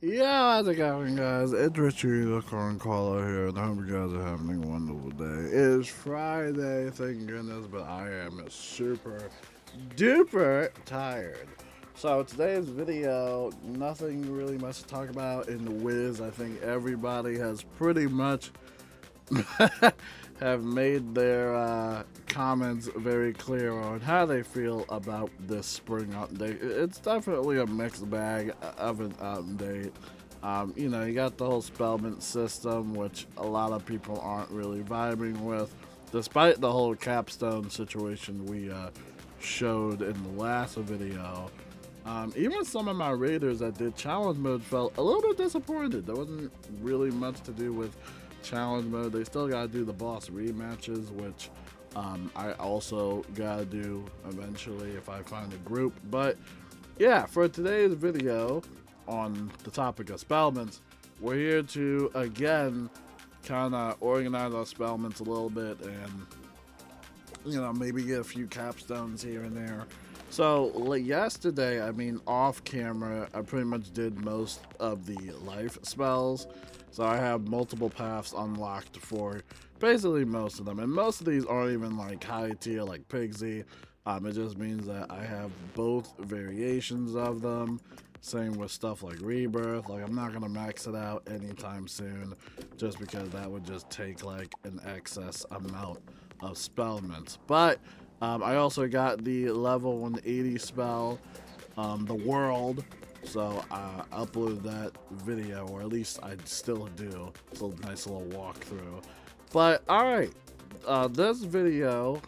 Yeah, how's it going, guys? It's Richie, the corn caller here, and I hope you guys are having a wonderful day. It is Friday, thank goodness, but I am super duper tired. So today's video, nothing really much to talk about in the Wiz. I think everybody has pretty much have made their comments very clear on how they feel about this spring update. It's definitely a mixed bag of an update. You got the whole spellment system, which a lot of people aren't really vibing with, despite the whole capstone situation we showed in the last video. Even some of my raiders that did challenge mode felt a little bit disappointed. There wasn't really much to do with challenge mode. They still gotta do the boss rematches, which I also gotta do eventually if I find a group. But yeah, for today's video on the topic of spellments, we're here to again kind of organize our spellments a little bit and maybe get a few capstones here and there. So yesterday, I mean off camera, I pretty much did most of the life spells. So I have multiple paths unlocked for basically most of them. And most of these aren't even like high tier like Pigsy. It just means that I have both variations of them. Same with stuff like Rebirth. Like I'm not gonna max it out anytime soon, just because that would just take like an excess amount of spellments. But I also got the level 180 spell, the world. So I uploaded that video, or at least I still do. It's a nice little walkthrough. But alright, this video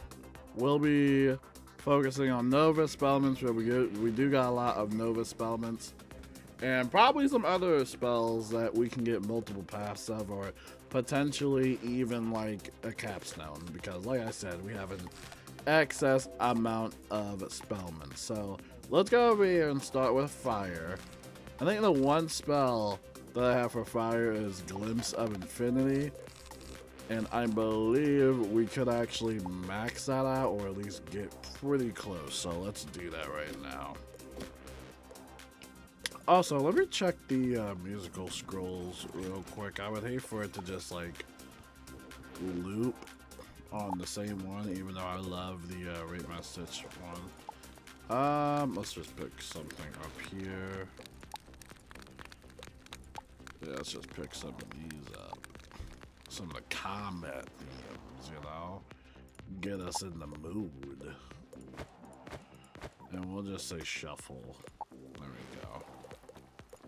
will be focusing on Nova spellments, where we do got a lot of Nova spellments. And probably some other spells that we can get multiple paths of, or potentially even like a capstone. Because like I said, we have an excess amount of spellments. So let's go over here and start with fire. I think the one spell that I have for fire is Glimpse of Infinity. And I believe we could actually max that out, or at least get pretty close. So let's do that right now. Also, let me check the musical scrolls real quick. I would hate for it to just like loop on the same one, even though I love the Rate My Stitch one. Let's just pick something up here. Yeah, let's just pick some of these up. Some of the combat themes, get us in the mood. And we'll just say shuffle. There we go.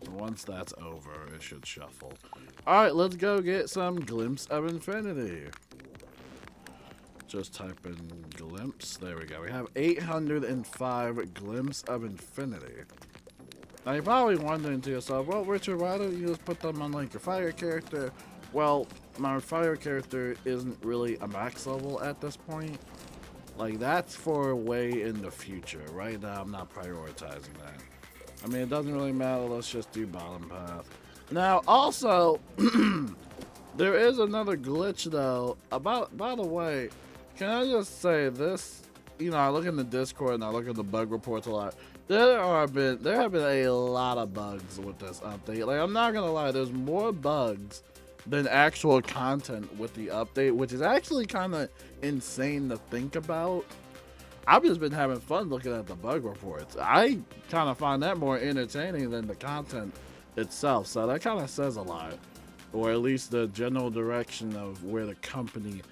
So once that's over, it should shuffle. Alright, let's go get some Glimpse of Infinity. Just type in Glimpse. There we go. We have 805 Glimpse of Infinity. Now you're probably wondering to yourself, well, Richard, why don't you just put them on like your fire character? Well, my fire character isn't really a max level at this point. Like, that's for way in the future. Right now, I'm not prioritizing that. I mean, it doesn't really matter. Let's just do bottom path. Now, also, there is another glitch, though. By the way, can I just say this? I look in the Discord and I look at the bug reports a lot. There have been a lot of bugs with this update. Like, I'm not gonna lie, there's more bugs than actual content with the update, which is actually kind of insane to think about. I've just been having fun looking at the bug reports. I kind of find that more entertaining than the content itself, so that kind of says a lot, or at least the general direction of where the company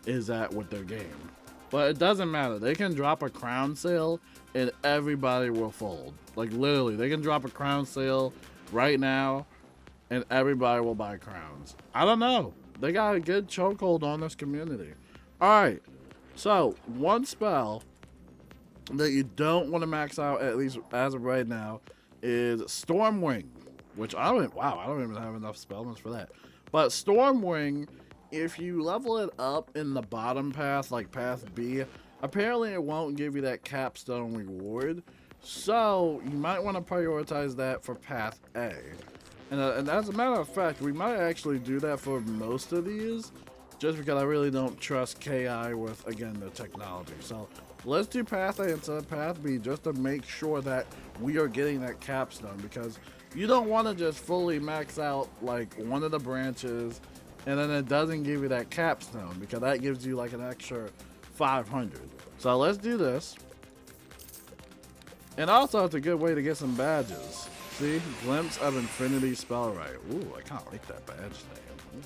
is at with their game. But it doesn't matter. They can drop a crown sale and everybody will fold. Like, literally, they can drop a crown sale right now and everybody will buy crowns. I don't know. They got a good chokehold on this community. Alright, so one spell that you don't want to max out, at least as of right now, is Stormwing. Which I don't even have enough spellments for that. But Stormwing, if you level it up in the bottom path, like path B, apparently it won't give you that capstone reward. So you might want to prioritize that for path A. And as a matter of fact, we might actually do that for most of these, just because I really don't trust KI with, again, the technology. So let's do path A instead of path B, just to make sure that we are getting that capstone, because You don't want to just fully max out like one of the branches and then it doesn't give you that capstone because that gives you like an extra 500. So let's do this. And also it's a good way to get some badges. See, Glimpse of Infinity Spellwright. Ooh, I kind of like that badge name. Ooh.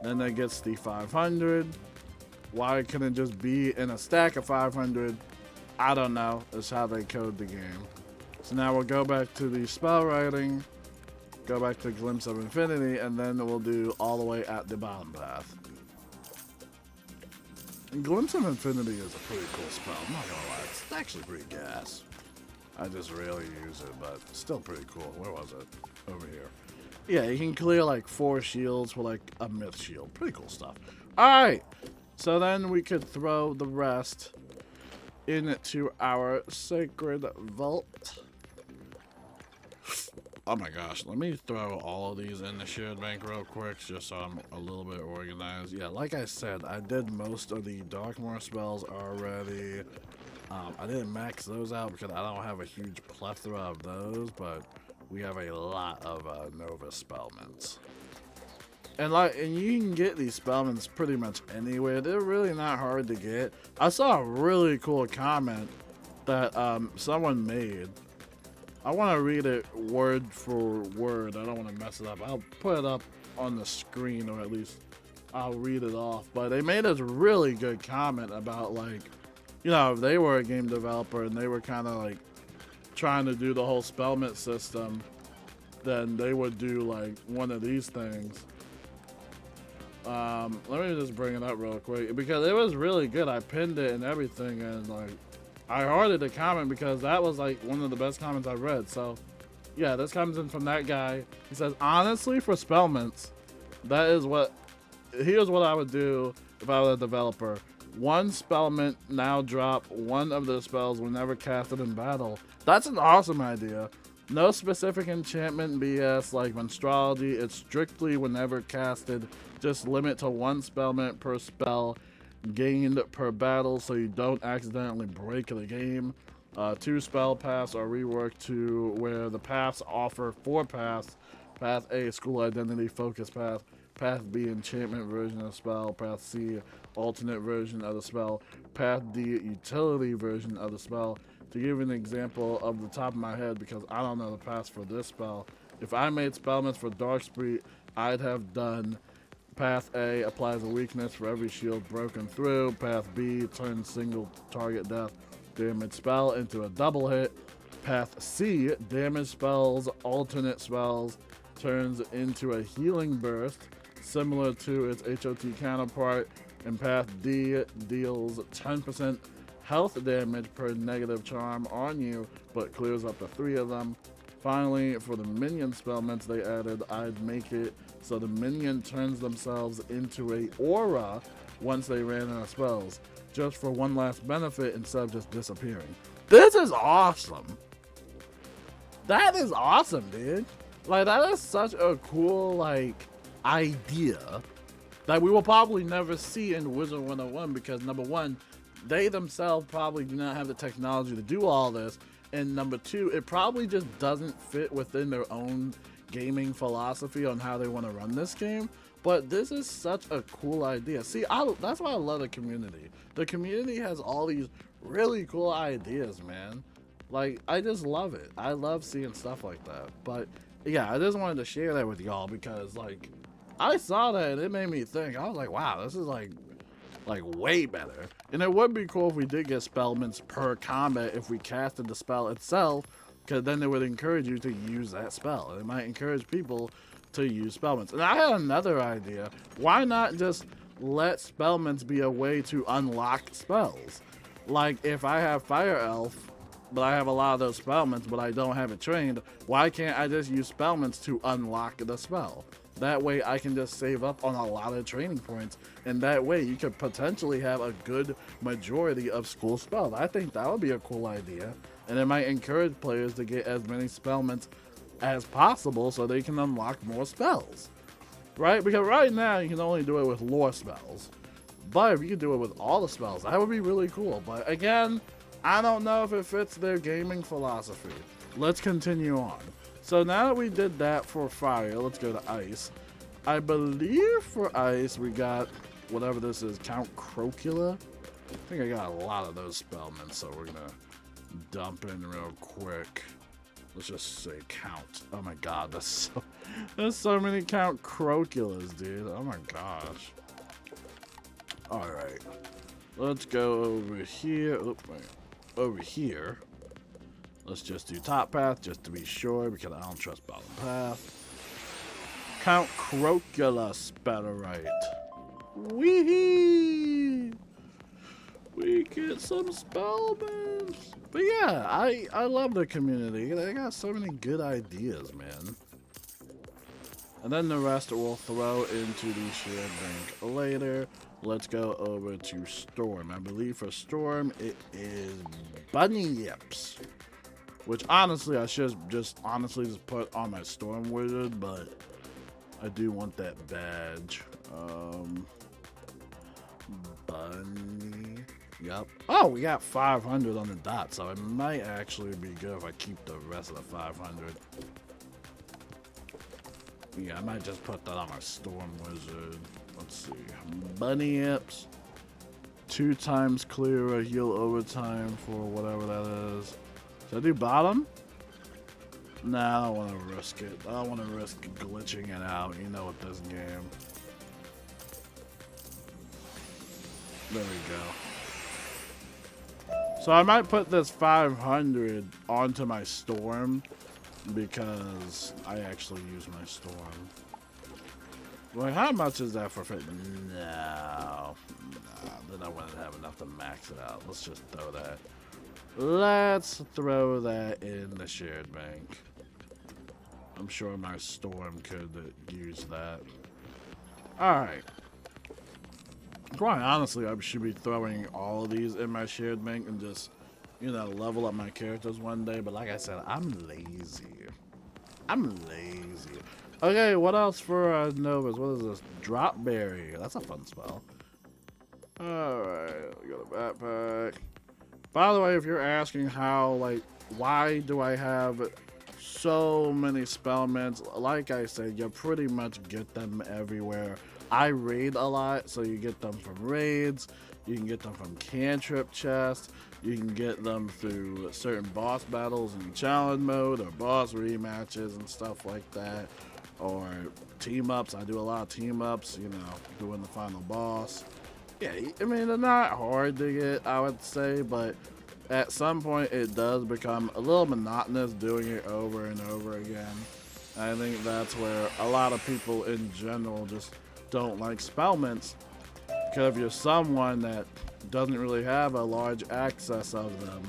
Then that gets the 500. Why couldn't it just be in a stack of 500? I don't know. That's how they code the game. So now we'll go back to the spell writing, go back to Glimpse of Infinity, and then we'll do all the way at the bottom path. And Glimpse of Infinity is a pretty cool spell. I'm not gonna lie, it's actually pretty gas. I just rarely use it, but still pretty cool. Where was it? Over here. Yeah, you can clear like 4 shields with like a myth shield. Pretty cool stuff. Alright, so then we could throw the rest into our sacred vault. Oh my gosh, let me throw all of these in the shared bank real quick just so I'm a little bit organized. Yeah, like I said, I did most of the Darkmoor spells already. I didn't max those out because I don't have a huge plethora of those, but we have a lot of Nova Spellments. And you can get these Spellments pretty much anywhere. They're really not hard to get. I saw a really cool comment that someone made. I want to read it word for word. I don't want to mess it up. I'll put it up on the screen, or at least I'll read it off. But they made a really good comment about, like, you know, if they were a game developer and they were kind of like trying to do the whole Spellment system, then they would do like one of these things. Let me just bring it up real quick because it was really good. I pinned it and everything, and like I hearted the comment because that was like one of the best comments I've read. So yeah, this comes in from that guy. He says, honestly, for Spellments, here's what I would do if I was a developer. One Spellment now drop one of the spells whenever casted in battle. That's an awesome idea. No specific enchantment BS like Monstrality. It's strictly whenever casted. Just limit to one Spellment per spell gained per battle so you don't accidentally break the game. 2 spell paths are reworked to where the paths offer 4 paths. Path A, School Identity Focus Path. Path B, Enchantment version of the spell. Path C, Alternate version of the spell. Path D, Utility version of the spell. To give an example of the top of my head, because I don't know the paths for this spell, if I made Spellments for Darksprite, I'd have done Path A, applies a weakness for every shield broken through. Path B, turns single target death damage spell into a double hit. Path C, damage spells, alternate spells, turns into a healing burst, similar to its HOT counterpart. And Path D deals 10% health damage per negative charm on you, but clears up to 3 of them. Finally, for the minion Spellments they added, I'd make it so the minion turns themselves into a aura once they ran out of spells, just for one last benefit instead of just disappearing. This is awesome. That is awesome, dude. Like, that is such a cool, like, idea that we will probably never see in Wizard101 because, number one, they themselves probably do not have the technology to do all this, and number 2, it probably just doesn't fit within their own gaming philosophy on how they want to run this game. But this is such a cool idea. See, that's why I love the community. The community has all these really cool ideas, man. Like, I just love it. I love seeing stuff like that. But yeah, I just wanted to share that with y'all because, like, I saw that and it made me think. I was like, wow, this is like way better. And it would be cool if we did get Spellments per combat if we casted the spell itself, because then it would encourage you to use that spell. It might encourage people to use Spellments. And I had another idea. Why not just let Spellments be a way to unlock spells? Like, if I have Fire Elf, but I have a lot of those Spellments, but I don't have it trained, why can't I just use Spellments to unlock the spell? That way I can just save up on a lot of training points, and that way you could potentially have a good majority of school spells. I think that would be a cool idea, and it might encourage players to get as many Spellments as possible so they can unlock more spells, right? Because right now you can only do it with lore spells, but if you could do it with all the spells, that would be really cool. But again, I don't know if it fits their gaming philosophy. let's continue on. So now that we did that for fire, let's go to ice. I believe for ice we got whatever this is, Count Crocula. I think I got a lot of those spellments, so we're gonna dump in real quick. Let's just say count. Oh my god, there's so many Count Croculas, dude. Oh my gosh. Alright. Let's go over here. Oh, wait. Over here. Let's just do top path just to be sure because I don't trust bottom path. Count Crocula Spellerite. Wee! We get some spellments. But yeah, I love the community. They got so many good ideas, man. And then the rest we'll throw into the shared bank later. Let's go over to Storm. I believe for Storm it is Bunny Yips. Which honestly I should just put on my Storm Wizard, but I do want that badge. Bunny. Yep. Oh, we got 500 on the dot, so it might actually be good if I keep the rest of the 500. Yeah, I might just put that on my Storm Wizard. Let's see. Bunny Yips. 2 times clear, heal overtime for whatever that is. Should I do bottom? Nah, I don't want to risk it. I don't want to risk glitching it out. You know, with this game. There we go. So I might put this 500 onto my Storm because I actually use my Storm. Well, how much is that for fit? No. Then I wouldn't have enough to max it out. Let's just throw that. Let's throw that in the shared bank. I'm sure my Storm could use that. Alright. Quite honestly, I should be throwing all of these in my shared bank and just, you know, level up my characters one day. But like I said, I'm lazy. Okay, what else for Novas? What is this? Drop Berry. That's a fun spell. Alright, we got a backpack. By the way, if you're asking how, like, why do I have so many spellments? Like I said, you pretty much get them everywhere. I raid a lot, so you get them from raids, you can get them from cantrip chests, you can get them through certain boss battles in challenge mode, or boss rematches and stuff like that, or team-ups. I do a lot of team-ups, you know, doing the final boss. Yeah, I mean, they're not hard to get, I would say, but at some point it does become a little monotonous doing it over and over again. I think that's where a lot of people in general just don't like spellments, because if you're someone that doesn't really have a large access of them,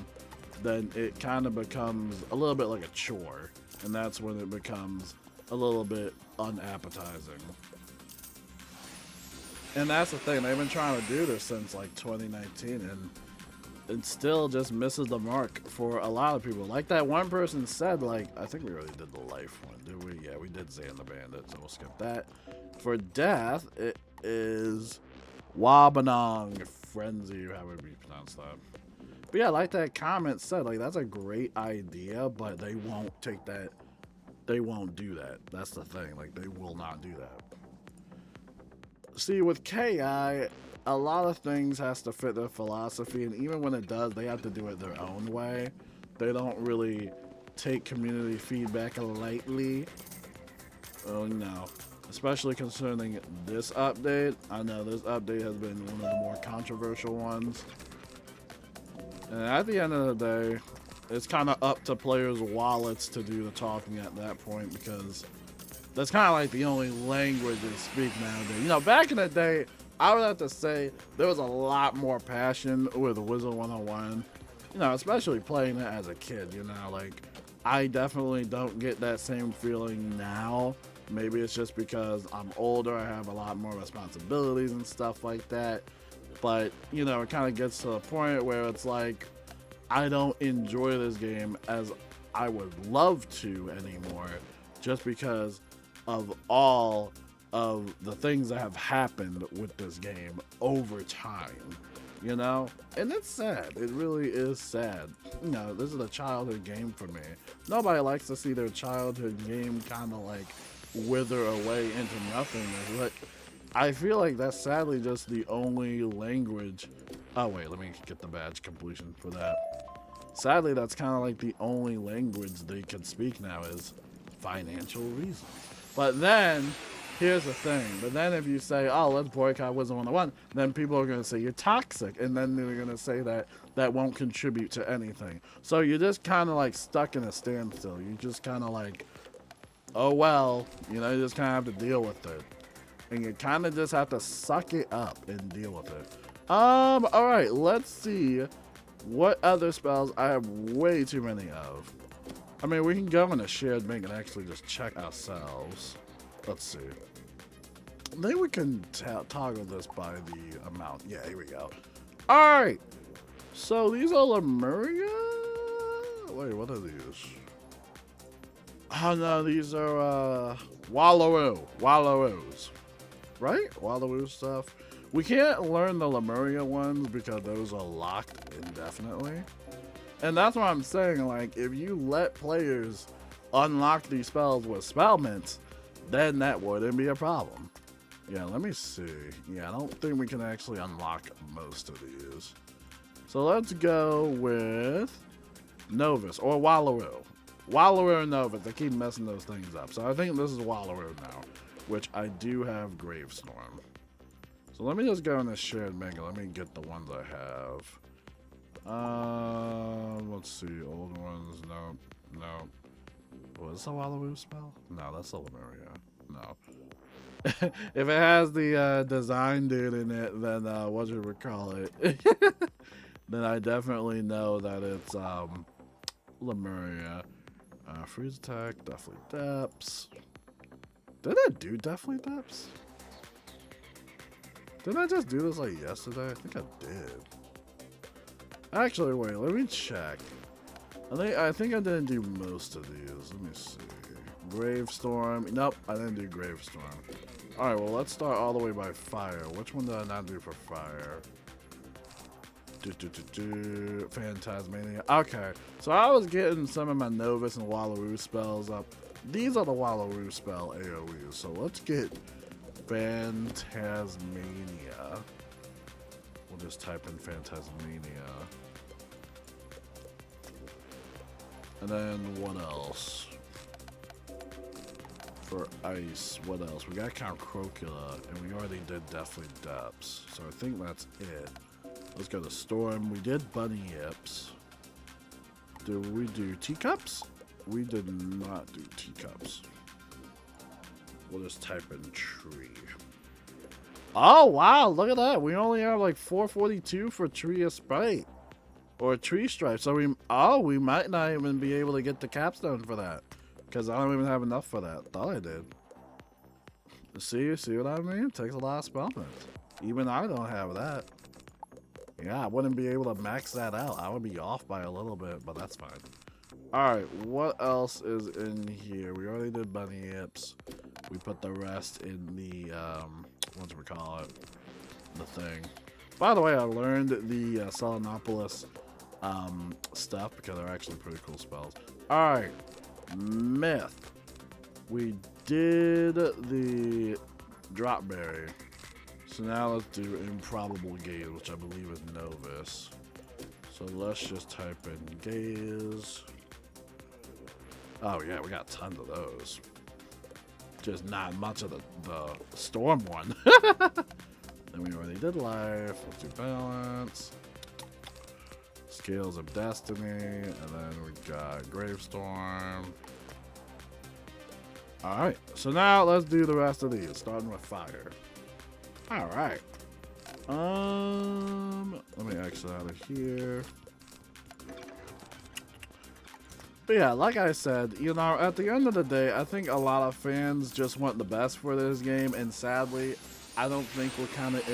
then it kind of becomes a little bit like a chore, and that's when it becomes a little bit unappetizing. And that's the thing, they've been trying to do this since like 2019, and it still just misses the mark for a lot of people. Like that one person said, like, I think we already did the life one, did we? Yeah, we did Zan the Bandit, so we'll skip that. For death, it is Wabanong Frenzy, however you pronounce that. But yeah, like that comment said, like, that's a great idea, but they won't take that. They won't do that. That's the thing. Like, they will not do that. See, with KI, a lot of things has to fit their philosophy, and even when it does, they have to do it their own way. They don't really take community feedback lightly. Oh no. Especially concerning this update. I know this update has been one of the more controversial ones. And at the end of the day, it's kind of up to players' wallets to do the talking at that point, because that's kind of like the only language they speak nowadays. You know, back in the day, I would have to say there was a lot more passion with Wizard101. You know, especially playing it as a kid, you know, like, I definitely don't get that same feeling now. Maybe it's just because I'm older, I have a lot more responsibilities and stuff like that. But, you know, it kind of gets to the point where it's like, I don't enjoy this game as I would love to anymore, just because of all of the things that have happened with this game over time. you know? And it's sad. It really is sad. You know, this is a childhood game for me. Nobody likes to see their childhood game kind of like wither away into nothingness. But I feel like that's sadly just the only language. Oh, wait, let me get the badge completion for that. Sadly, that's kind of like the only language they can speak now is financial reasons. But then, here's the thing. But then if you say, oh, let's boycott Wizard101, then people are going to say you're toxic. And then they're going to say that that won't contribute to anything. So you're just kind of like stuck in a standstill. You just kind of like, oh, well, you know, you just kind of have to deal with it. And you kind of just have to suck it up and deal with it. All right, let's see what other spells I have way too many of. I mean, we can go in a shared make and actually just check ourselves. Let's see. Maybe we can toggle this by the amount. Yeah, here we go. All right. So these are Lemuria? Wait, what are these? Oh, no, these are Wallowoos. Right? Wallowoo stuff. We can't learn the Lemuria ones because those are locked indefinitely. And that's what I'm saying, like, if you let players unlock these spells with SPELLEMENTS, then that wouldn't be a problem. Yeah, let me see. Yeah, I don't think we can actually unlock most of these. So let's go with Novus, or Wallowoo. Wallowoo and Novus, they keep messing those things up. So I think this is Wallowoo now, which I do have Gravestorm. So let me just go in this shared mega. Let me get the ones I have. Let's see. Old ones. No. Was this a Wallowoo spell? No, that's a Lemuria. No. If it has the design dude in it, then what should we call it? Then I definitely know that it's Lemuria. Freeze attack, definitely depths. Did I do definitely depths? Didn't I just do this like yesterday? I think I did. Actually, wait, let me check. I think I didn't do most of these. Let me see. Gravestorm. Nope, I didn't do Gravestorm. Alright, well, let's start all the way by fire. Which one did I not do for fire? Phantasmania. Okay, so I was getting some of my Novus and Wallowoo spells up. These are the Wallowoo spell AoEs, so let's get Phantasmania. We'll just type in Phantasmania. And then what else? For ice, what else? We got Count Crocula, and we already did Deathly Depths. So I think that's it. Let's go to Storm. We did Bunny Yips. Did we do Teacups? We did not do Teacups. We'll just type in Tree. Oh, wow. Look at that. We only have like 442 for Tree of Spite. Or Tree Stripe. So we might not even be able to get the capstone for that. Because I don't even have enough for that. Thought I did. See what I mean? It takes a lot of spellments. Even I don't have that. Yeah, I wouldn't be able to max that out. I would be off by a little bit, but that's fine. Alright, what else is in here? We already did Bunny Yips. We put the rest in the, what do we call it? The thing. By the way, I learned the Selenopolis stuff because they're actually pretty cool spells. Alright, Myth. We did the Dropberry. So now let's do Improbable Gaze, which I believe is Novus. So let's just type in Gaze. Oh yeah, we got tons of those. Just not much of the Storm one. Then we already did Life. Let's do Balance. Scales of Destiny. And then we got Gravestorm. Alright, so now let's do the rest of these, starting with Fire. Alright. Let me exit out of here. But yeah, like I said, you know, at the end of the day, I think a lot of fans just want the best for this game, and sadly, I don't think we're kind of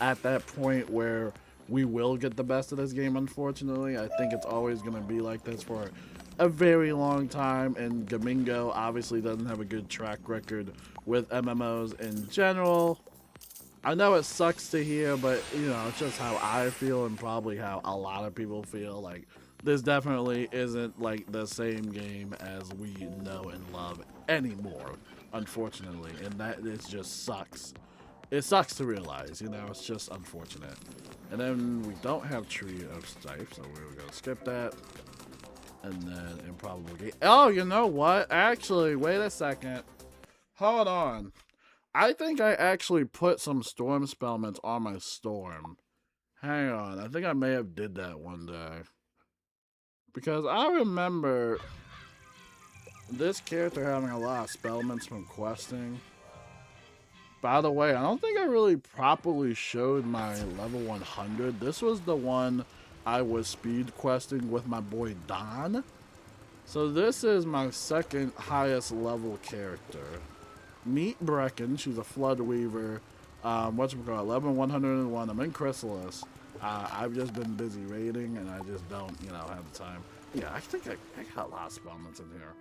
at that point where we will get the best of this game, unfortunately. I think it's always going to be like this for a very long time, and Gamingo obviously doesn't have a good track record with MMOs in general. I know it sucks to hear, but you know, it's just how I feel and probably how a lot of people feel. Like, this definitely isn't like the same game as we know and love anymore, unfortunately, and that it just sucks. It sucks to realize, you know, it's just unfortunate. And then we don't have Tree of Strife, so we're gonna skip that. And then Improbable Gate. Oh, you know what? Actually, wait a second. Hold on. I think I actually put some Storm Spellments on my Storm. Hang on. I think I may have did that one day. Because I remember this character having a lot of Spellments from questing. By the way, I don't think I really properly showed my level 100. This was the one I was speed questing with my boy Don. So this is my second highest level character. Meet Brecken. She's a Flood Weaver. Whatchamacallit, level 101. I'm in Chrysalis. I've just been busy raiding, and I just don't, you know, have the time. Yeah, I think I got a lot of Spellments in here.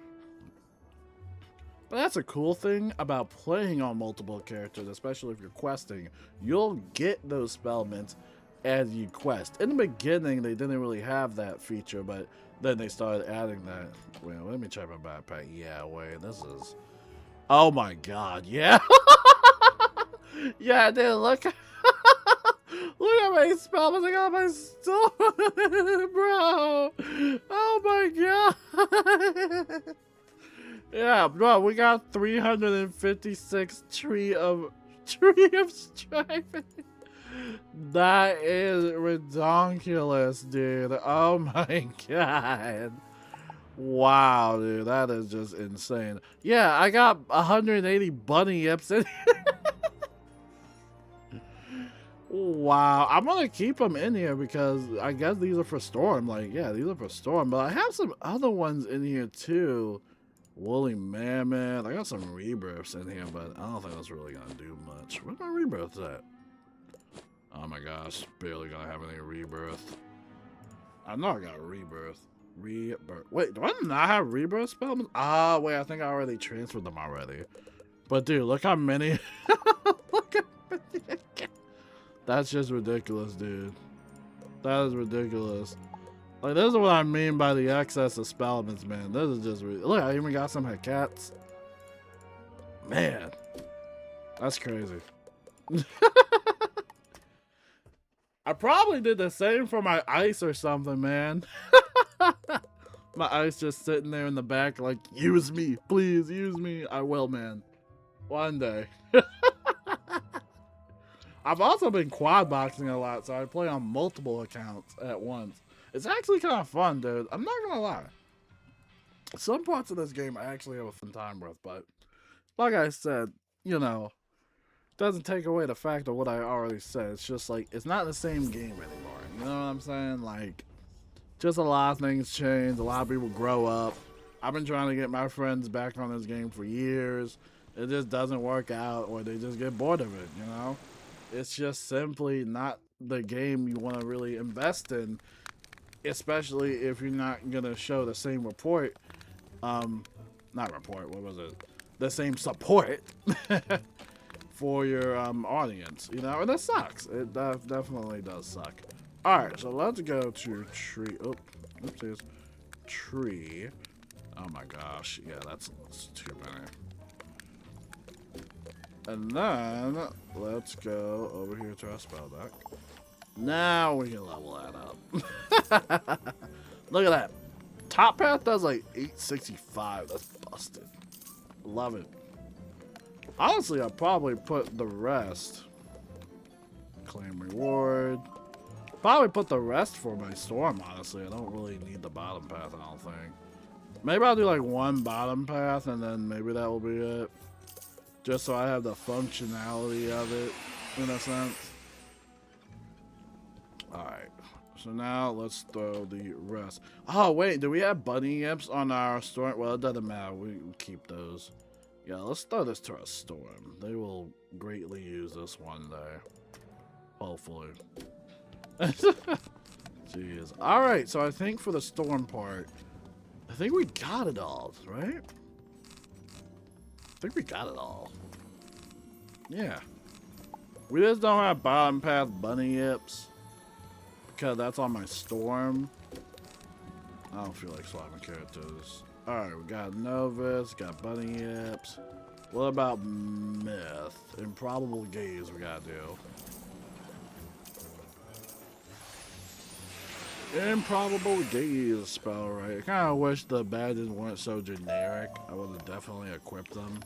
But that's a cool thing about playing on multiple characters, especially if you're questing. You'll get those Spellments as you quest. In the beginning, they didn't really have that feature, but then they started adding that. Wait, let me check my backpack. Yeah, wait, this is... Oh my god, yeah. Yeah, dude, look. Look at my Spellments. I got my store, bro. Oh my god. Yeah, bro, we got 356 Tree of Striving. That is ridiculous, dude. Oh my god. Wow, dude, that is just insane. Yeah, I got 180 bunny yips in here. Wow, I'm gonna keep them in here because I guess these are for Storm. Like, yeah, these are for Storm, but I have some other ones in here too. Woolly Mammoth. I got some rebirths in here, but I don't think that's really gonna do much. Where's my rebirths at? Oh my gosh, barely gonna have any rebirth. I know I got a rebirth. Rebirth. Wait, do I not have rebirth spells? Ah, wait, I think I already transferred them already. But dude, look how many. Look how many. That's just ridiculous, dude. That is ridiculous. Like, this is what I mean by the excess of Spellments, man. This is just... Look, I even got some cats. Man. That's crazy. I probably did the same for my ice or something, man. My ice just sitting there in the back like, use me. Please, use me. I will, man. One day. I've also been quad boxing a lot, so I play on multiple accounts at once. It's actually kind of fun, dude. I'm not gonna lie. Some parts of this game I actually have a fun time with, but like I said, you know, doesn't take away the fact of what I already said. It's just like, it's not the same game anymore. You know what I'm saying? Like, just a lot of things change. A lot of people grow up. I've been trying to get my friends back on this game for years. It just doesn't work out, or they just get bored of it, you know? It's just simply not the game you want to really invest in. Especially if you're not gonna show the same report, not report, what was it? The same support for your audience, you know, and that sucks. It definitely does suck. All right, so let's go to Tree. Oh, oopsies. Tree. Oh my gosh, yeah, that's too many. And then let's go over here to our spell deck. Now we can level that up. Look at that. Top path does like 865. That's busted. Love it. Honestly, I'll probably put the rest. Claim reward. Probably put the rest for my Storm, honestly. I don't really need the bottom path, I don't think. Maybe I'll do like one bottom path and then maybe that will be it. Just so I have the functionality of it, in a sense. Alright, so now let's throw the rest. Oh, wait, do we have bunny yips on our Storm? Well, it doesn't matter. We keep those. Yeah, let's throw this to our Storm. They will greatly use this one day. Hopefully. Jeez. Alright, so I think for the Storm part, I think we got it all, right? I think we got it all. Yeah. We just don't have bottom path bunny yips because that's on my storm. I don't feel like swapping characters. Alright, we got Novice, got bunny yips. What about myth? Improbable gaze we gotta do. Improbable gaze spell, right? I kind of wish the badges weren't so generic. I would have definitely equipped them.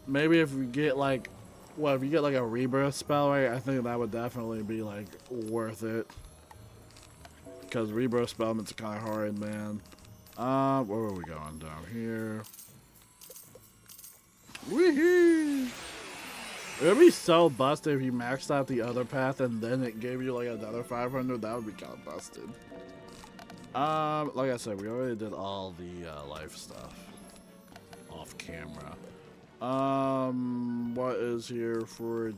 Maybe if we get like, well, if you get like a rebirth spell, right? I think that would definitely be like worth it. Because rebirth spellments are kind of hard, man. Where are we going? Down here. Woohoo! It would be so busted if you maxed out the other path and then it gave you like another 500. That would be kind of busted. Like I said, we already did all the life stuff off camera. What is here for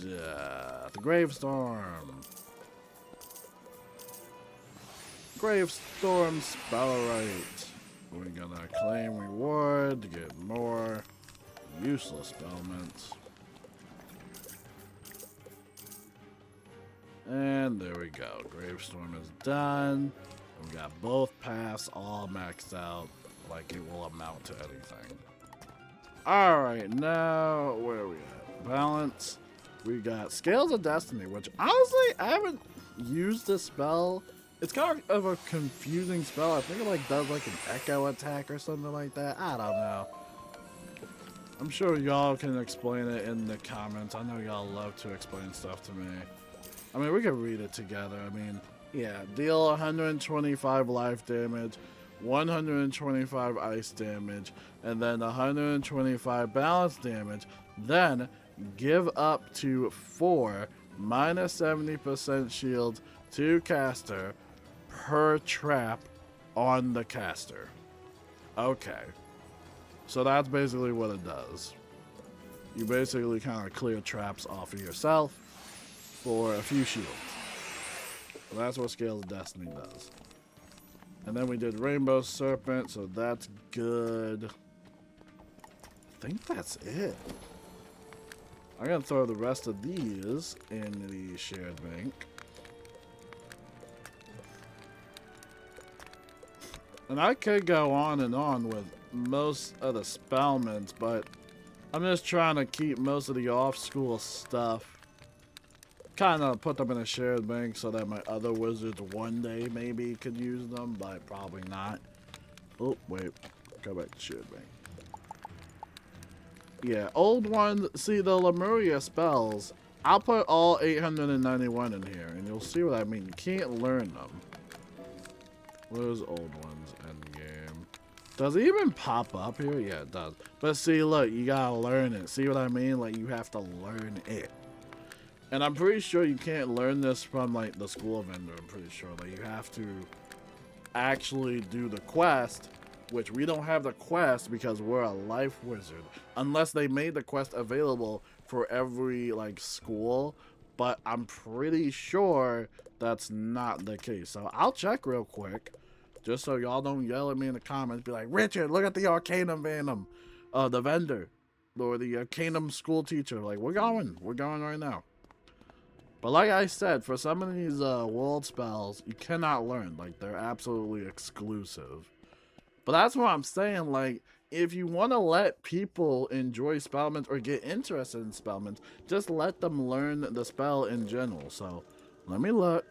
death? Gravestorm. Gravestorm Spellrite. We're gonna claim reward to get more useless spellments. And there we go. Gravestorm is done. We got both paths all maxed out, like it will amount to anything. Alright, now where are we at? Balance. We got Scales of Destiny, which honestly I haven't used this spell. It's kind of a confusing spell. I think it like does like an echo attack or something like that. I don't know. I'm sure y'all can explain it in the comments. I know y'all love to explain stuff to me. I mean, we can read it together. I mean, yeah, deal 125 life damage, 125 ice damage, and then 125 balance damage. Then give up to 4 minus 70% shield to caster per trap on the caster. Okay. So that's basically what it does. You basically kind of clear traps off of yourself for a few shields. So that's what Scales of Destiny does. And then we did Rainbow Serpent, so that's good. I think that's it. I'm going to throw the rest of these in the shared bank. And I could go on and on with most of the spellments, but I'm just trying to keep most of the off-school stuff. Kind of put them in a shared bank so that my other wizards one day maybe could use them, but probably not. Oh, wait. Go back to shared bank. Yeah, old ones. See, the Lemuria spells, I'll put all 891 in here, and you'll see what I mean. You can't learn them. Where's old ones endgame? Does it even pop up here? Yeah, it does. But see, look, you gotta learn it. See what I mean? Like, you have to learn it. And I'm pretty sure you can't learn this from, like, the school vendor. I'm pretty sure. Like, you have to actually do the quest, which we don't have the quest because we're a life wizard. Unless they made the quest available for every, like, school. But I'm pretty sure that's not the case. So I'll check real quick. Just so y'all don't yell at me in the comments. Be like, Richard, look at the Arcanum Venom. The vendor. Or the Arcanum school teacher. Like, we're going. We're going right now. But like I said, for some of these world spells, you cannot learn. Like, they're absolutely exclusive. But that's what I'm saying. Like, if you want to let people enjoy spellments or get interested in spellments, just let them learn the spell in general. So, let me look.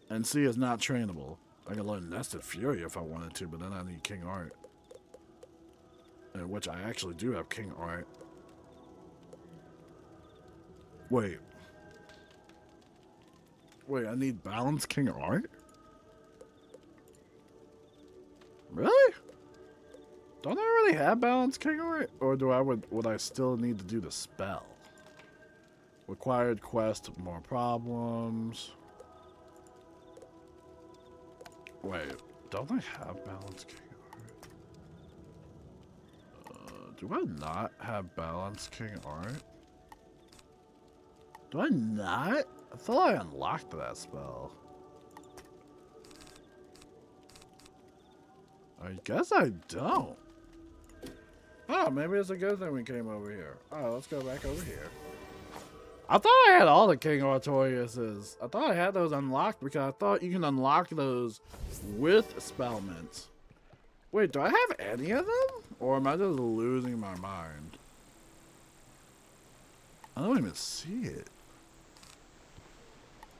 And see, it's not trainable. I can learn Nested Fury if I wanted to, but then I need King Art. Which I actually do have King Art. Wait. Wait, I need Balance King Art? Really? Don't I already have Balance King Art? Or would I still need to do the spell? Required quest, more problems. Wait, don't I have Balance King Art? Do I not have Balance King Art? Do I not? I thought I unlocked that spell. I guess I don't. Oh, maybe it's a good thing we came over here. Alright, let's go back over here. I thought I had all the King Artoriuses. I thought I had those unlocked because I thought you can unlock those with Spellments. Wait, do I have any of them? Or am I just losing my mind? I don't even see it.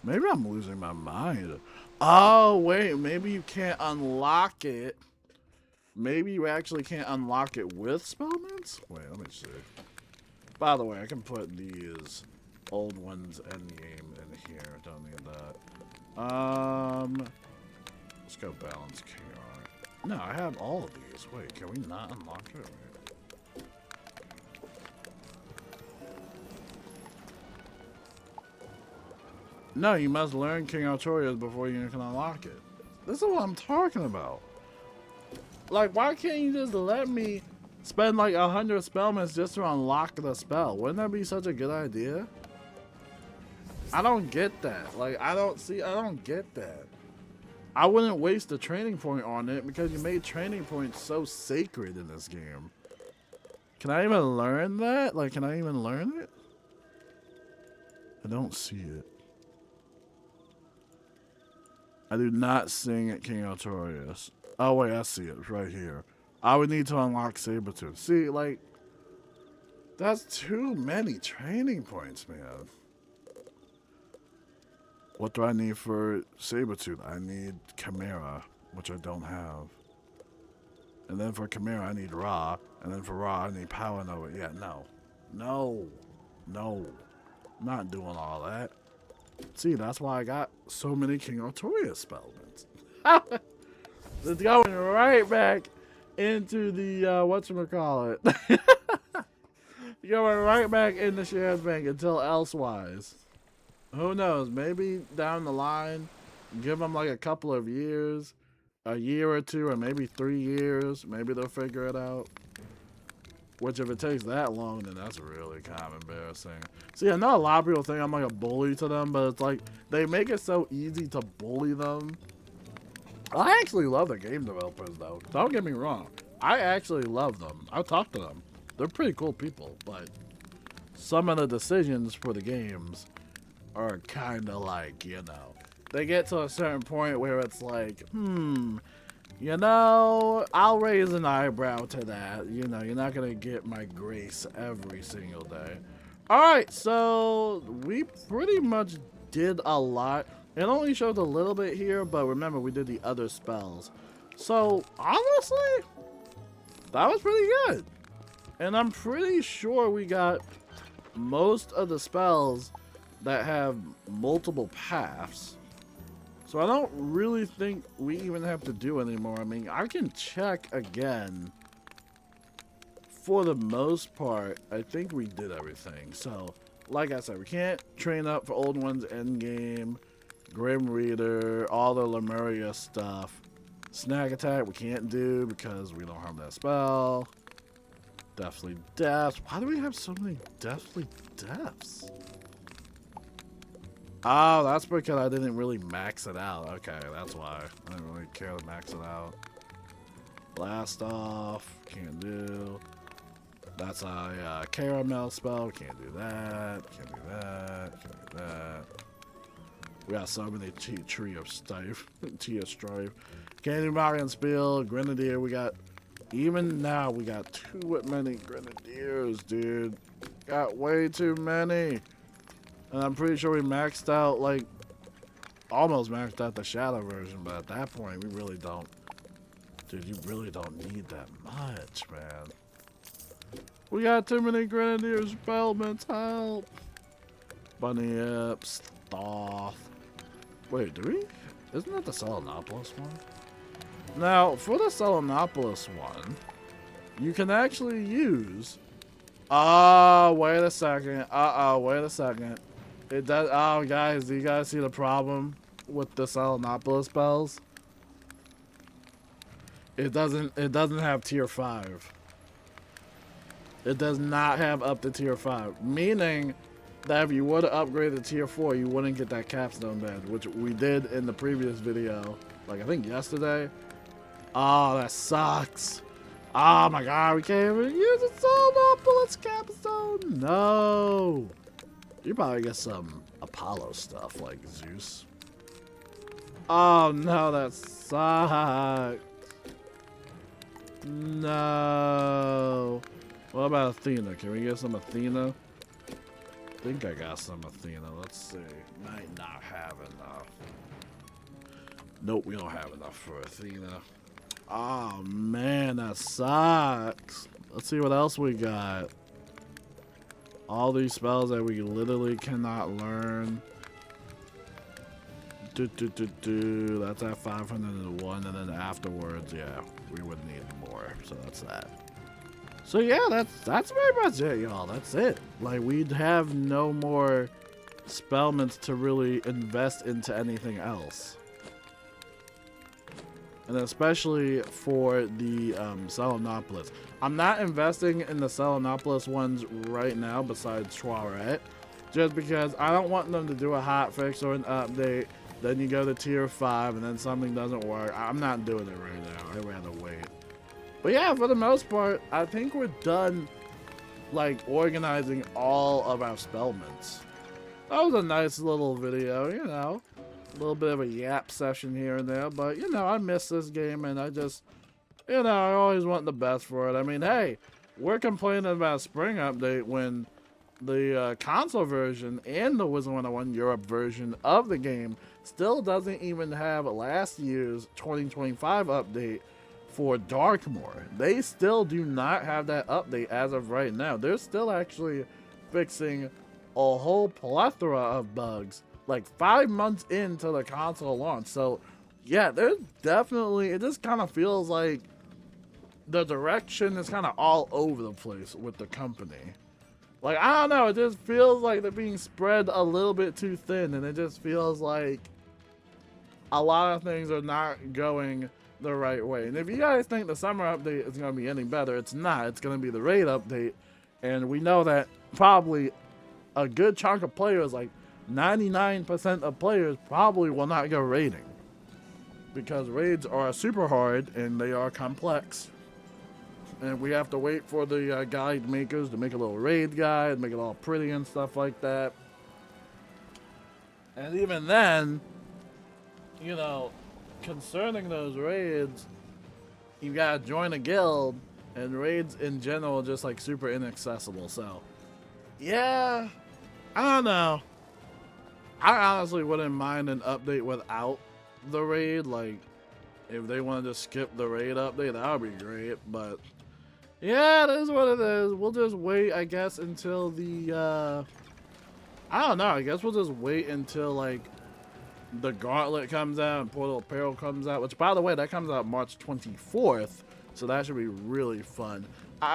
Maybe I'm losing my mind. Oh, wait, maybe you can't unlock it. Maybe you actually can't unlock it with Spellments? Wait, let me see. By the way, I can put these old ones endgame in here. Don't need that. Let's go balance KR. No, I have all of these. Wait, can we not unlock it? Wait. No, you must learn King Artorias before you can unlock it. This is what I'm talking about. Like, why can't you just let me spend like 100 spellments just to unlock the spell? Wouldn't that be such a good idea? I don't get that. Like, I don't get that. I wouldn't waste a training point on it because you made training points so sacred in this game. Can I even learn that? Like, can I even learn it? I don't see it. I do not sing at King Artorias. Oh, wait, I see it right here. I would need to unlock Sabretooth. See, like, that's too many training points, man. What do I need for Sabretooth? I need Chimera, which I don't have. And then for Chimera, I need Ra. And then for Ra, I need Power Nova. Yeah, no. No. No. I'm not doing all that. See, that's why I got so many King Artorias spellments. It's going right back into the, whatchamacallit. Going right back into Shared Bank until elsewise. Who knows? Maybe down the line, give them like a couple of years, a year or two, or maybe 3 years. Maybe they'll figure it out. Which, if it takes that long, then that's really kind of embarrassing. See, I know a lot of people think I'm like a bully to them, but it's like they make it so easy to bully them. I actually love the game developers, though. Don't get me wrong. I actually love them. I've talked to them. They're pretty cool people, but some of the decisions for the games are kind of like, you know, they get to a certain point where it's like, you know, I'll raise an eyebrow to that. You know, you're not going to get my grace every single day. All right, so we pretty much did a lot. It only showed a little bit here, but remember, we did the other spells. So, honestly, that was pretty good. And I'm pretty sure we got most of the spells that have multiple paths. So I don't really think we even have to do anymore. I mean, I can check again. For the most part, I think we did everything. So, like I said, we can't train up for old ones endgame, Grim Reader, all the Lemuria stuff. Snag attack we can't do because we don't have that spell. Deathly Deaths. Why do we have so many Deathly Deaths? Oh, that's because I didn't really max it out. Okay, that's why. I didn't really care to max it out. Blast off. Can't do. That's a caramel spell. Can't do that. Can't do that. Can't do that. We got so many Tree of Strife. Tea of Strife. Can't do Marion Spiel. Grenadier. We got. Even now, we got too many Grenadiers, dude. Got way too many. And I'm pretty sure we maxed out, like, almost maxed out the Shadow version, but at that point, we really don't. Dude, you really don't need that much, man. We got too many Grenadiers, Spellments, help. Bunny Ips, Thoth. Wait, do we? Isn't that the Selenopolis one? Now, for the Selenopolis one, you can actually use... Oh, wait a second. Wait a second. It does. Oh, guys, do you guys see the problem with the Selenopolis spells? It doesn't have tier 5. It does not have up to tier 5, meaning that if you would have upgraded to tier 4, you wouldn't get that capstone badge, which we did in the previous video, like I think yesterday. Oh, that sucks. Oh my god, we can't even use a Selenopolis capstone. No. You probably get some Apollo stuff like Zeus. Oh no, that sucks. No. What about Athena? Can we get some Athena? I think I got some Athena. Let's see. Might not have enough. Nope, we don't have enough for Athena. Oh man, that sucks. Let's see what else we got. All these spells that we literally cannot learn. That's at 501, and then afterwards, yeah, we would need more. So that's that. So yeah, that's very much it, y'all. That's it. Like, we'd have no more spellments to really invest into anything else. And especially for the Selenopolis. I'm not investing in the Selenopolis ones right now besides Schwaret. Just because I don't want them to do a hotfix or an update. Then you go to tier 5 and then something doesn't work. I'm not doing it right now. I'd rather wait. But yeah, for the most part, I think we're done, like, organizing all of our spellments. That was a nice little video, you know. A little bit of a yap session here and there. But, you know, I miss this game and I just, you know, I always want the best for it. I mean, hey, we're complaining about Spring Update when the console version and the Wizard101 Europe version of the game still doesn't even have last year's 2025 update for Darkmoor. They still do not have that update as of right now. They're still actually fixing a whole plethora of bugs like 5 months into the console launch. So yeah, there's definitely, it just kind of feels like the direction is kind of all over the place with the company. Like, I don't know, it just feels like they're being spread a little bit too thin, and it just feels like a lot of things are not going the right way. And if you guys think the summer update is going to be any better, it's not. It's going to be the raid update, and we know that probably a good chunk of players, like 99% of players, probably will not go raiding. Because raids are super hard, and they are complex. And we have to wait for the guide makers to make a little raid guide, make it all pretty and stuff like that. And even then, you know, concerning those raids, you gotta join a guild, and raids in general are just like super inaccessible. So, yeah, I don't know. I honestly wouldn't mind an update without the raid. Like, if they wanted to skip the raid update, that would be great. But yeah, it is what it is. We'll just wait, I guess, until the, I don't know. I guess we'll just wait until, like, the Gauntlet comes out and Portal Apparel comes out. Which, by the way, that comes out March 24th. So that should be really fun.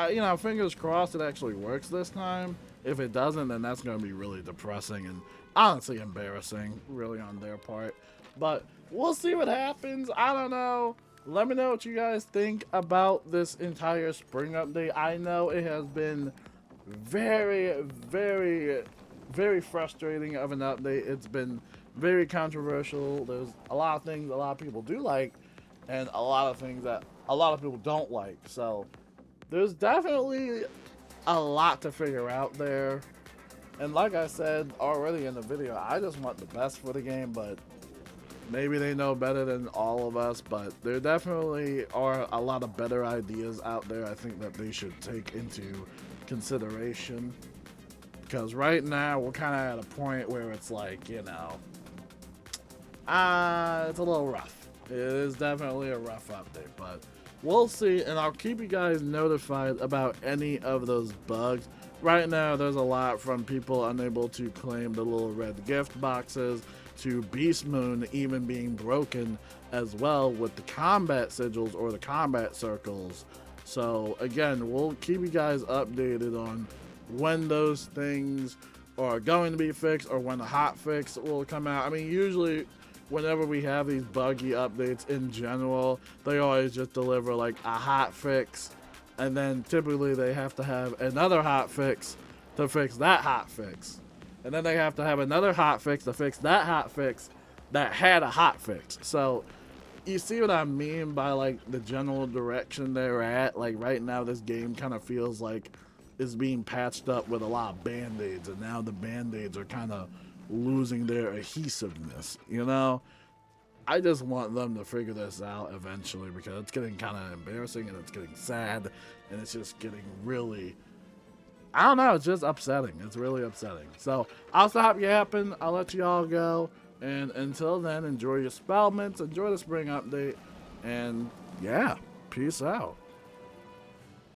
You know, fingers crossed it actually works this time. If it doesn't, then that's going to be really depressing and honestly embarrassing, really, on their part. But we'll see what happens. I don't know. Let me know what you guys think about this entire spring update. I know it has been very, very, very frustrating of an update. It's been very controversial. There's a lot of things a lot of people do like, and a lot of things that a lot of people don't like. So there's definitely a lot to figure out there. And like I said already in the video, I just want the best for the game, but maybe they know better than all of us. But there definitely are a lot of better ideas out there, I think, that they should take into consideration. Because right now, we're kind of at a point where it's like, you know, it's a little rough. It is definitely a rough update, but we'll see. And I'll keep you guys notified about any of those bugs. Right now, there's a lot from people unable to claim the little red gift boxes, to Beast Moon even being broken as well with the combat sigils or the combat circles. So again, we'll keep you guys updated on when those things are going to be fixed or when the hot fix will come out. I mean, usually whenever we have these buggy updates in general, they always just deliver like a hot fix, and then typically they have to have another hot fix to fix that hot fix. And then they have to have another hot fix to fix that hot fix that had a hot fix. So you see what I mean by like the general direction they're at? Like right now this game kind of feels like is being patched up with a lot of band-aids, and now the band-aids are kind of losing their adhesiveness, you know? I just want them to figure this out eventually, because it's getting kind of embarrassing, and it's getting sad, and it's just getting really, I don't know, it's just upsetting. It's really upsetting. So I'll stop yapping. I'll let you all go. And until then, enjoy your spellments, enjoy the spring update, and yeah, peace out.